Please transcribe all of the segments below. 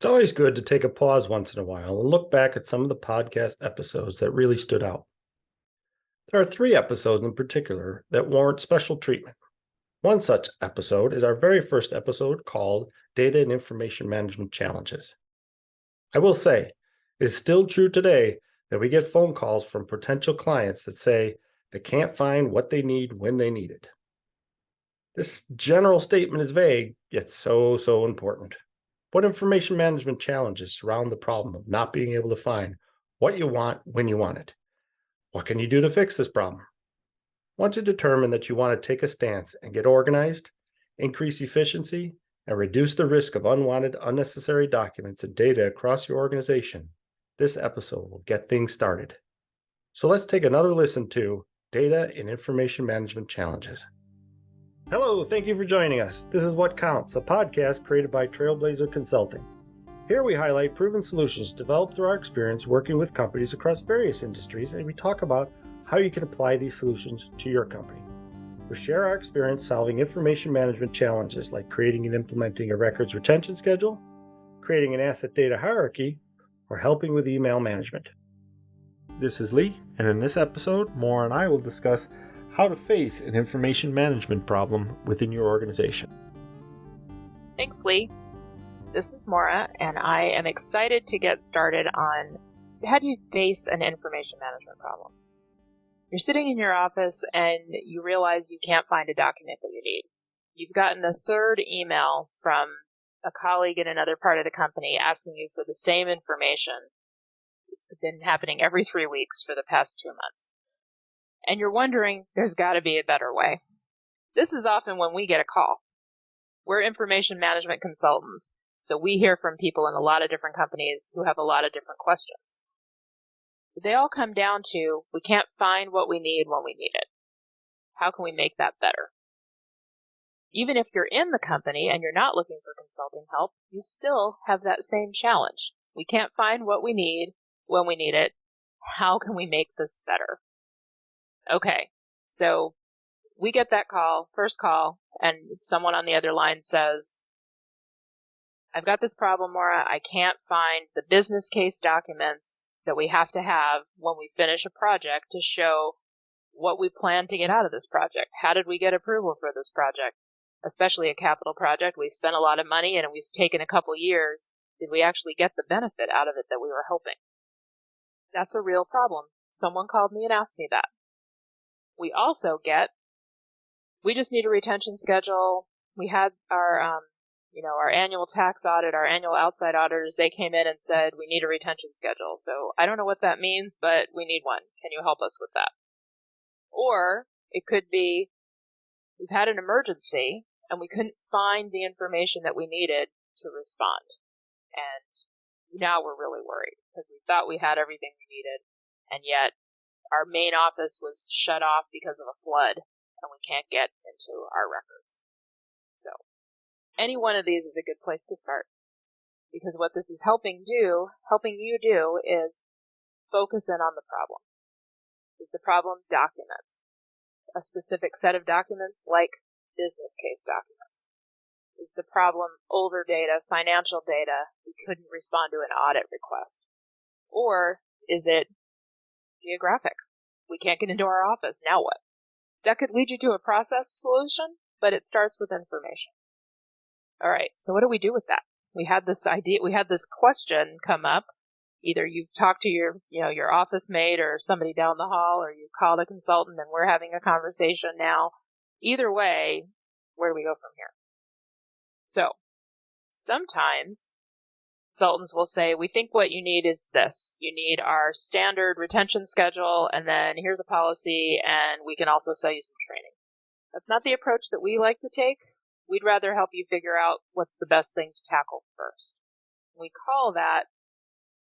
It's always good to take a pause once in a while and look back at some of the podcast episodes that really stood out. There are 3 episodes in particular that warrant special treatment. One such episode is our very first episode called Data and Information Management Challenges. I will say, it is still true today that we get phone calls from potential clients that say they can't find what they need when they need it. This general statement is vague, yet so important. What information management challenges surround the problem of not being able to find what you want when you want it? What can you do to fix this problem? Once you determine that you want to take a stance and get organized, increase efficiency, and reduce the risk of unwanted, unnecessary documents and data across your organization, this episode will get things started. So let's take another listen to Data and Information Management Challenges. Hello, thank you for joining us. This is What Counts, a podcast created by Trailblazer Consulting. Here we highlight proven solutions developed through our experience working with companies across various industries, and we talk about how you can apply these solutions to your company. We share our experience solving information management challenges like creating and implementing a records retention schedule, creating an asset data hierarchy, or helping with email management. This is Lee, and in this episode, Maura and I will discuss how to face an information management problem within your organization. Thanks, Lee. This is Maura, and I am excited to get started on how do you face an information management problem. You're sitting in your office and you realize you can't find a document that you need. You've gotten a third email from a colleague in another part of the company asking you for the same information. It's been happening every 3 weeks for the past 2 months. And you're wondering, there's got to be a better way. This is often when we get a call. We're information management consultants, so we hear from people in a lot of different companies who have a lot of different questions. They all come down to, we can't find what we need when we need it. How can we make that better? Even if you're in the company and you're not looking for consulting help, you still have that same challenge. We can't find what we need when we need it. How can we make this better? Okay, so we get that first call, and someone on the other line says, I've got this problem, Maura. I can't find the business case documents that we have to have when we finish a project to show what we plan to get out of this project. How did we get approval for this project? Especially a capital project. We've spent a lot of money and we've taken a couple years. Did we actually get the benefit out of it that we were hoping? That's a real problem. Someone called me and asked me that. We also we just need a retention schedule. We had our annual tax audit, our annual outside auditors, they came in and said, we need a retention schedule. So I don't know what that means, but we need one. Can you help us with that? Or it could be, we've had an emergency and we couldn't find the information that we needed to respond. And now we're really worried because we thought we had everything we needed, and yet our main office was shut off because of a flood and we can't get into our records. So any one of these is a good place to start, because what this is helping you do is focus in on the problem. Is the problem documents? A specific set of documents like business case documents? Is the problem older data, financial data? We couldn't respond to an audit request. Or is it geographic? We can't get into our office, now what? That could lead you to a process solution, but it starts with information. All right, so what do we do with that? We had this question come up. Either you've talked to your office mate or somebody down the hall, or you've called a consultant and we're having a conversation now. Either way, where do we go from here? So, sometimes consultants will say, we think what you need is this. You need our standard retention schedule, and then here's a policy, and we can also sell you some training. That's not the approach that we like to take. We'd rather help you figure out what's the best thing to tackle first. We call that,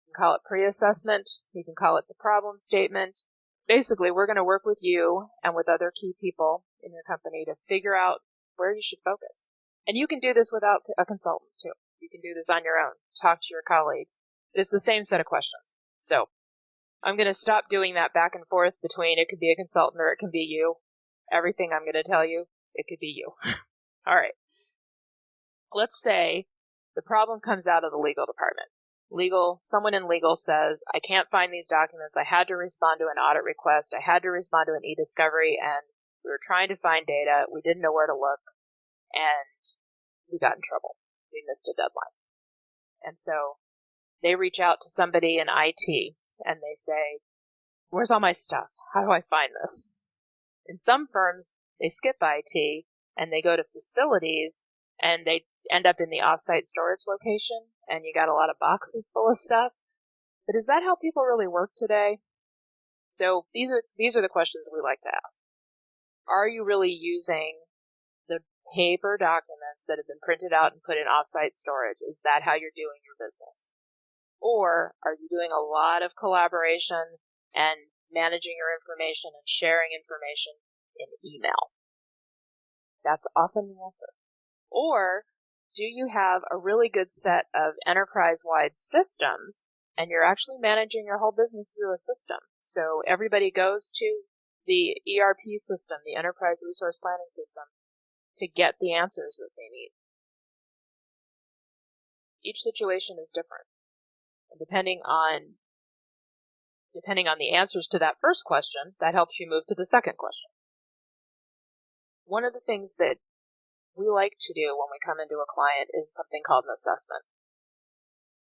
you can call it pre-assessment, you can call it the problem statement. Basically, we're going to work with you and with other key people in your company to figure out where you should focus. And you can do this without a consultant, too. You can do this on your own. Talk to your colleagues. It's the same set of questions. So I'm going to stop doing that back and forth between it could be a consultant or it can be you. Everything I'm going to tell you, it could be you. All right. Let's say The problem comes out of the legal department. Someone in legal says, I can't find these documents. I had to respond to an audit request. I had to respond to an e-discovery, and we were trying to find data. We didn't know where to look, and we got in trouble. We missed a deadline. And so they reach out to somebody in IT, and they say, where's all my stuff? How do I find this? In some firms, they skip IT, and they go to facilities, and they end up in the offsite storage location, and you got a lot of boxes full of stuff. But is that how people really work today? So these are the questions we like to ask. Are you really using the paper documents that have been printed out and put in offsite storage? Is that how you're doing your business? Or are you doing a lot of collaboration and managing your information and sharing information in email? That's often the answer. Or do you have a really good set of enterprise-wide systems and you're actually managing your whole business through a system? So everybody goes to the ERP system, the Enterprise Resource Planning System, to get the answers that they need. Each situation is different. And depending on the answers to that first question, that helps you move to the second question. One of the things that we like to do when we come into a client is something called an assessment.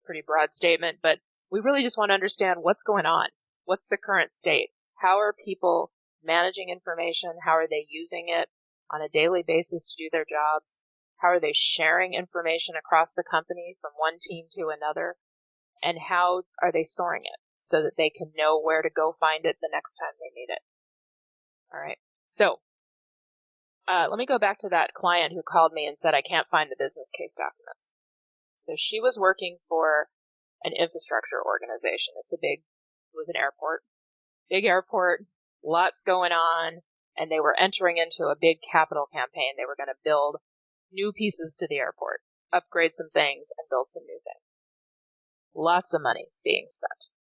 Pretty broad statement, but we really just want to understand what's going on. What's the current state? How are people managing information? How are they using it on a daily basis to do their jobs? How are they sharing information across the company from one team to another? And how are they storing it so that they can know where to go find it the next time they need it? All right. So let me go back to that client who called me and said, I can't find the business case documents. So she was working for an infrastructure organization. It was an airport, big airport, lots going on, and they were entering into a big capital campaign. They were going to build new pieces to the airport, upgrade some things, and build some new things. Lots of money being spent.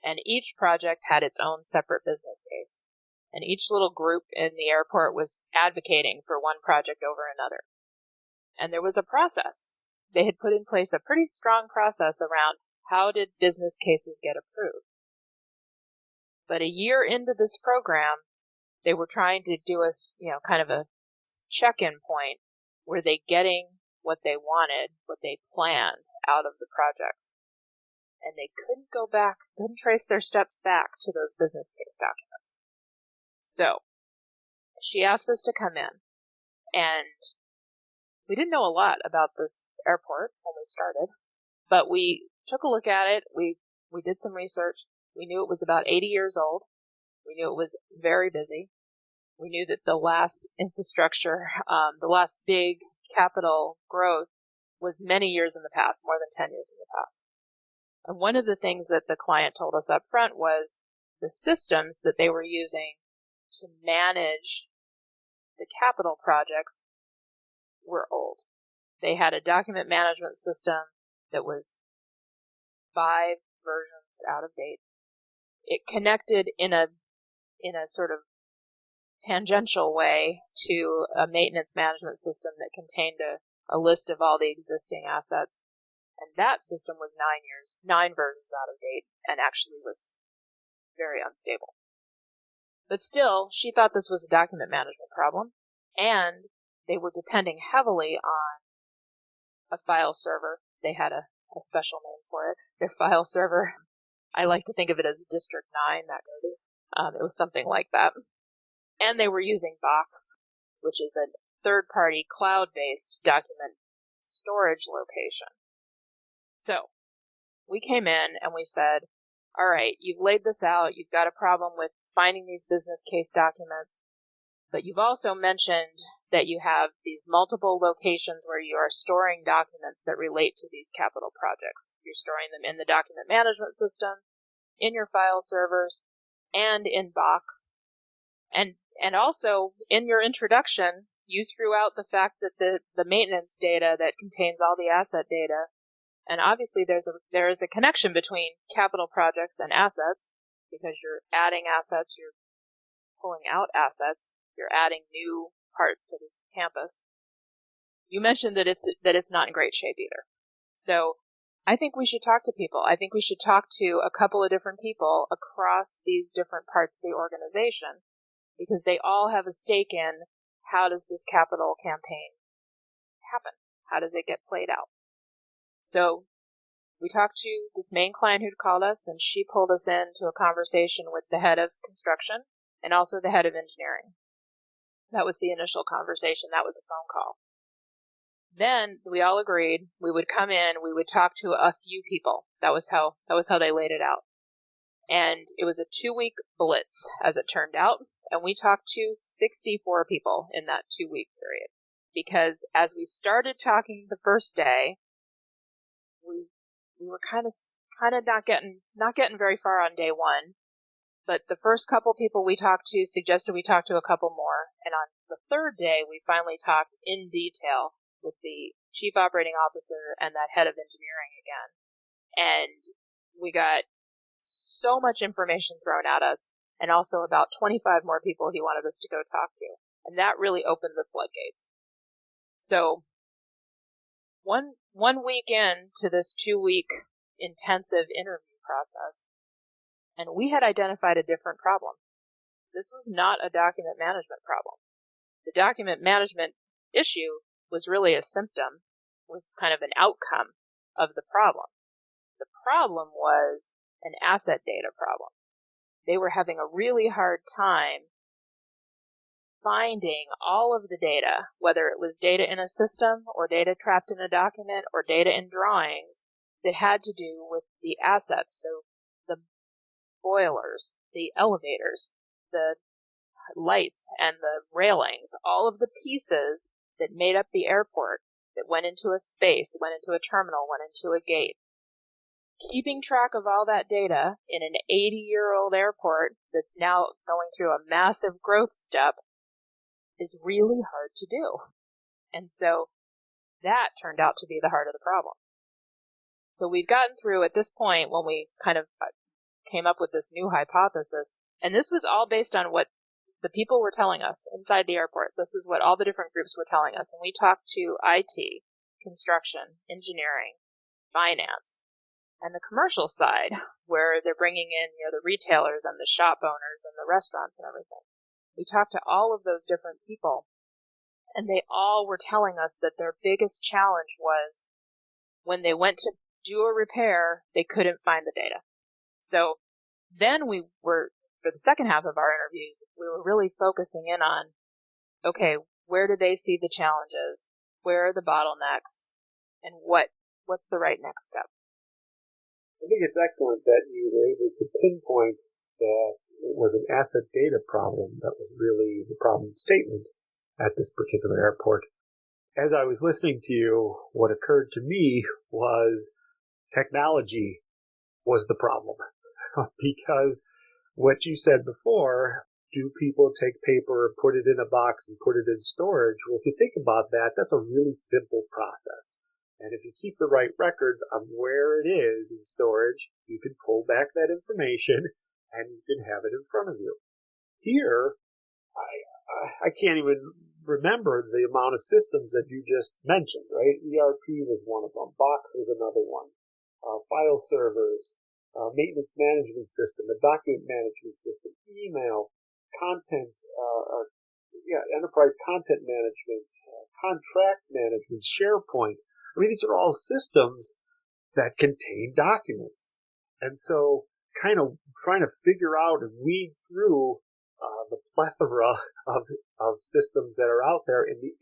And each project had its own separate business case. And each little group in the airport was advocating for one project over another. And there was a process. They had put in place a pretty strong process around how did business cases get approved. But a year into this program, they were trying to do kind of a check-in point. Were they getting what they wanted, what they planned out of the projects? And they couldn't trace their steps back to those business case documents. So she asked us to come in, and we didn't know a lot about this airport when we started, but we took a look at it. We did some research. We knew it was about 80 years old. We knew it was very busy. We knew that the last infrastructure, the last big capital growth was many years in the past, more than 10 years in the past. And one of the things that the client told us up front was the systems that they were using to manage the capital projects were old. They had a document management system that was 5 versions out of date. It connected in a sort of tangential way to a maintenance management system that contained a list of all the existing assets. And that system was 9 versions out of date, and actually was very unstable. But still, she thought this was a document management problem, and they were depending heavily on a file server. They had a special name for it. Their file server, I like to think of it as District 9, it was something like that. And they were using Box, which is a third-party cloud-based document storage location. So we came in and we said, all right, you've laid this out. You've got a problem with finding these business case documents, but you've also mentioned that you have these multiple locations where you are storing documents that relate to these capital projects. You're storing them in the document management system, in your file servers, and in Box. And also, in your introduction, you threw out the fact that the maintenance data that contains all the asset data. And obviously there is a connection between capital projects and assets, because you're adding assets, you're pulling out assets, you're adding new parts to this campus. You mentioned that it's not in great shape either. So I think we should talk to people. I think we should talk to a couple of different people across these different parts of the organization, because they all have a stake in how does this capital campaign happen? How does it get played out? So we talked to this main client who'd called us, and she pulled us into a conversation with the head of construction and also the head of engineering. That was the initial conversation. That was a phone call. Then we all agreed we would come in, we would talk to a few people. That was how they laid it out. And it was a 2-week blitz, as it turned out. And we talked to 64 people in that 2-week period. Because as we started talking the first day, we were kind of not getting very far on day one. But the first couple people we talked to suggested we talk to a couple more. And on the third day, we finally talked in detail with the chief operating officer and that head of engineering again. And we got so much information thrown at us, and also about 25 more people he wanted us to go talk to. And that really opened the floodgates. So one week into this 2-week intensive interview process, and we had identified a different problem. This was not a document management problem. The document management issue was really a symptom, was kind of an outcome of the problem. The problem was an asset data problem. They were having a really hard time finding all of the data, whether it was data in a system or data trapped in a document or data in drawings, that had to do with the assets. So the boilers, the elevators, the lights and the railings, all of the pieces that made up the airport, that went into a space, went into a terminal, went into a gate. Keeping track of all that data in an 80-year-old airport that's now going through a massive growth step is really hard to do. And so that turned out to be the heart of the problem. So we'd gotten through at this point when we kind of came up with this new hypothesis, and this was all based on what the people were telling us inside the airport. This is what all the different groups were telling us. And we talked to IT, construction, engineering, finance, and the commercial side, where they're bringing in, the retailers and the shop owners and the restaurants and everything. We talked to all of those different people, and they all were telling us that their biggest challenge was when they went to do a repair, they couldn't find the data. So then we were, for the second half of our interviews, we were really focusing in on, okay, where do they see the challenges? Where are the bottlenecks? And what's the right next step? I think it's excellent that you were able to pinpoint that it was an asset data problem that was really the problem statement at this particular airport. As I was listening to you, what occurred to me was technology was the problem. Because what you said before, do people take paper and put it in a box and put it in storage? Well, if you think about that, that's a really simple process. And if you keep the right records on where it is in storage, you can pull back that information and you can have it in front of you. Here, I can't even remember the amount of systems that you just mentioned, right? ERP was one of them. Box was another one. File servers, maintenance management system, a document management system, email, content, enterprise content management, contract management, SharePoint. I mean, these are all systems that contain documents. And so kind of trying to figure out and weed through the plethora of systems that are out there and the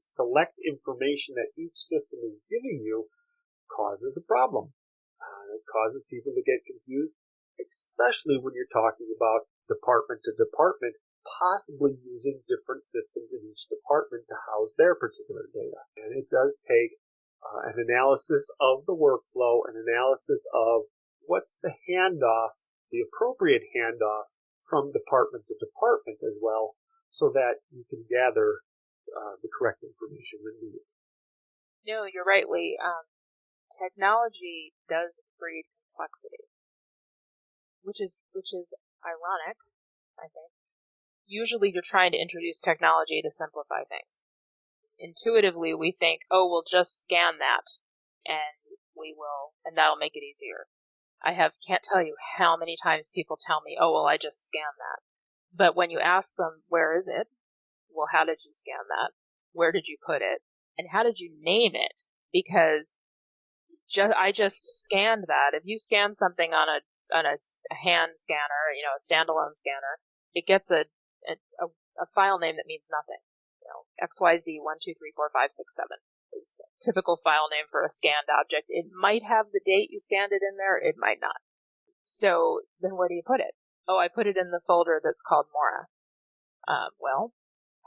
select information that each system is giving you causes a problem. It causes people to get confused, especially when you're talking about department to department, possibly using different systems in each department to house their particular data. And it does take an analysis of the workflow, an analysis of what's the handoff, the appropriate handoff from department to department as well, so that you can gather the correct information when needed. No, you're right, Lee. Technology does breed complexity, which is ironic, I think. Usually you're trying to introduce technology to simplify things. Intuitively, we think, oh, we'll just scan that and and that'll make it easier. Can't tell you how many times people tell me, oh, well, I just scanned that. But when you ask them, where is it? Well, how did you scan that? Where did you put it? And how did you name it? Because I just scanned that. If you scan something on a hand scanner, a standalone scanner, it gets a file name that means nothing. XYZ1234567 is a typical file name for a scanned object. It might have the date you scanned it in there. It might not. So then where do you put it? Oh, I put it in the folder that's called Mora. Well,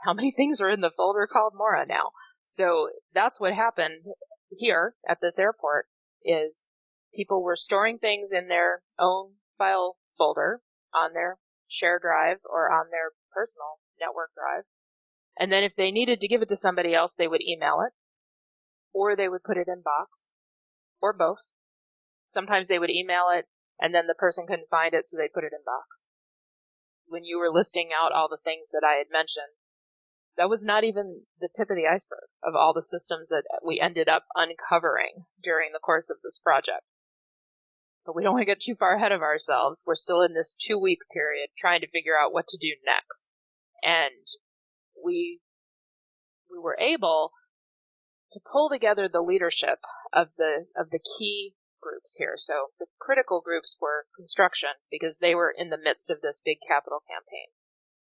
how many things are in the folder called Mora now? So that's what happened here at this airport is people were storing things in their own file folder on their share drive or on their personal network drive. And then if they needed to give it to somebody else, they would email it, or they would put it in Box, or both. Sometimes they would email it, and then the person couldn't find it, so they put it in Box. When you were listing out all the things that I had mentioned, that was not even the tip of the iceberg of all the systems that we ended up uncovering during the course of this project. But we don't want to get too far ahead of ourselves. We're still in this 2-week period trying to figure out what to do next. And we were able to pull together the leadership of the key groups here. So the critical groups were construction, because they were in the midst of this big capital campaign,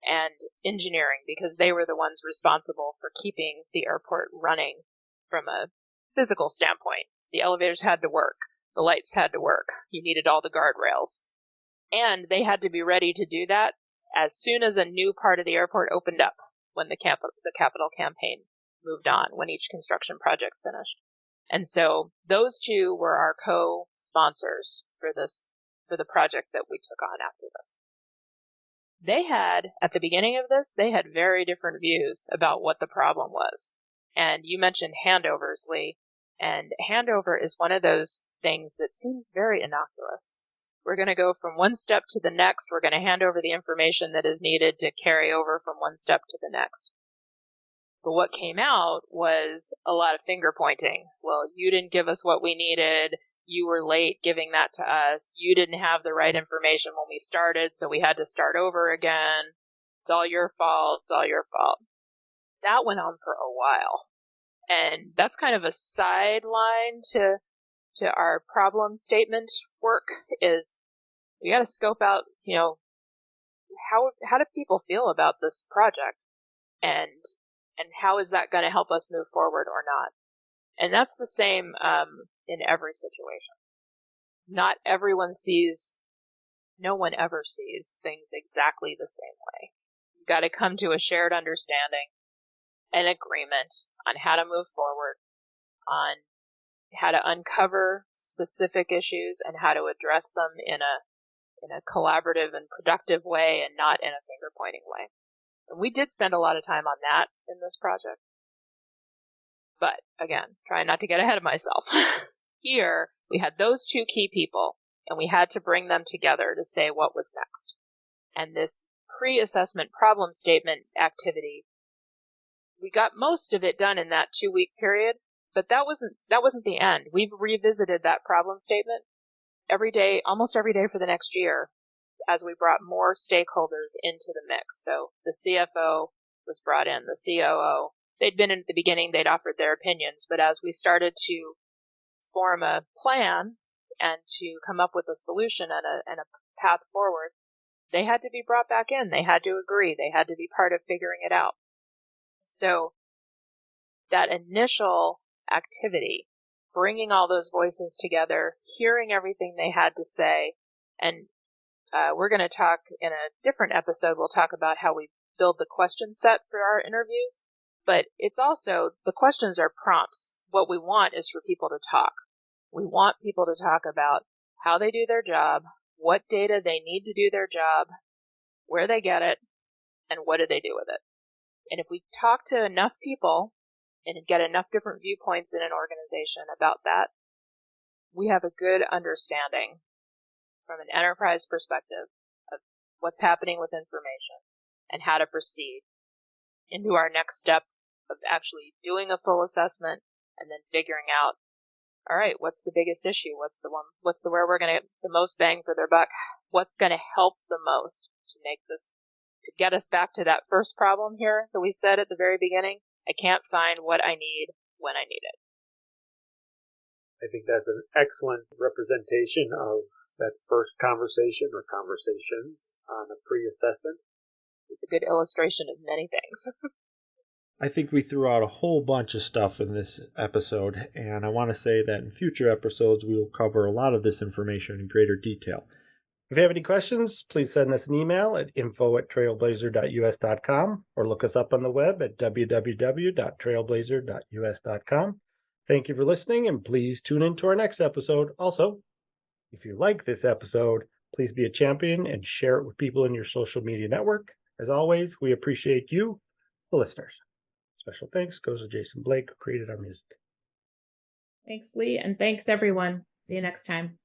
and engineering, because they were the ones responsible for keeping the airport running from a physical standpoint. The elevators had to work. The lights had to work. You needed all the guardrails. And they had to be ready to do that as soon as a new part of the airport opened up, when the capital campaign moved on, when each construction project finished. And so those two were our co-sponsors for the project that we took on after this. They had, at the beginning of this, they had very different views about what the problem was. And you mentioned handovers, Lee. And handover is one of those things that seems very innocuous. We're going to go from one step to the next. We're going to hand over the information that is needed to carry over from one step to the next. But what came out was a lot of finger pointing. Well, you didn't give us what we needed. You were late giving that to us. You didn't have the right information when we started, so we had to start over again. It's all your fault. It's all your fault. That went on for a while. And that's kind of a sideline to our problem statement work, is we got to scope out, how do people feel about this project, and how is that going to help us move forward or not? And that's the same in every situation. No one ever sees things exactly the same way. You've got to come to a shared understanding, an agreement on how to move forward, on how to uncover specific issues and how to address them in a collaborative and productive way, and not in a finger-pointing way. And we did spend a lot of time on that in this project. But, again, trying not to get ahead of myself. Here, we had those two key people, and we had to bring them together to say what was next. And this pre-assessment problem statement activity, we got most of it done in that 2-week period, but that wasn't the end. We've revisited that problem statement every day, almost every day for the next year, as we brought more stakeholders into the mix. So the CFO was brought in, the COO. They'd been in at the beginning, they'd offered their opinions, but as we started to form a plan and to come up with a solution and a path forward, they had to be brought back in. They had to agree. They had to be part of figuring it out. So that initial activity, bringing all those voices together, hearing everything they had to say, and we're going to talk in a different episode, we'll talk about how we build the question set for our interviews, but it's also, the questions are prompts. What we want is for people to talk. We want people to talk about how they do their job, what data they need to do their job, where they get it, and what do they do with it. And if we talk to enough people and get enough different viewpoints in an organization about that, we have a good understanding from an enterprise perspective of what's happening with information and how to proceed into our next step of actually doing a full assessment and then figuring out all right, what's the biggest issue? What's where we're going to get the most bang for their buck? What's going to help the most to get us back to that first problem here that we said at the very beginning? I can't find what I need when I need it. I think that's an excellent representation of that first conversation or conversations on a pre-assessment. It's a good illustration of many things. I think we threw out a whole bunch of stuff in this episode, and I want to say that in future episodes we will cover a lot of this information in greater detail. If you have any questions, please send us an email at info@trailblazer.us.com or look us up on the web at www.trailblazer.us.com. Thank you for listening, and please tune in to our next episode. Also, if you like this episode, please be a champion and share it with people in your social media network. As always, we appreciate you, the listeners. Special thanks goes to Jason Blake, who created our music. Thanks, Lee, and thanks, everyone. See you next time.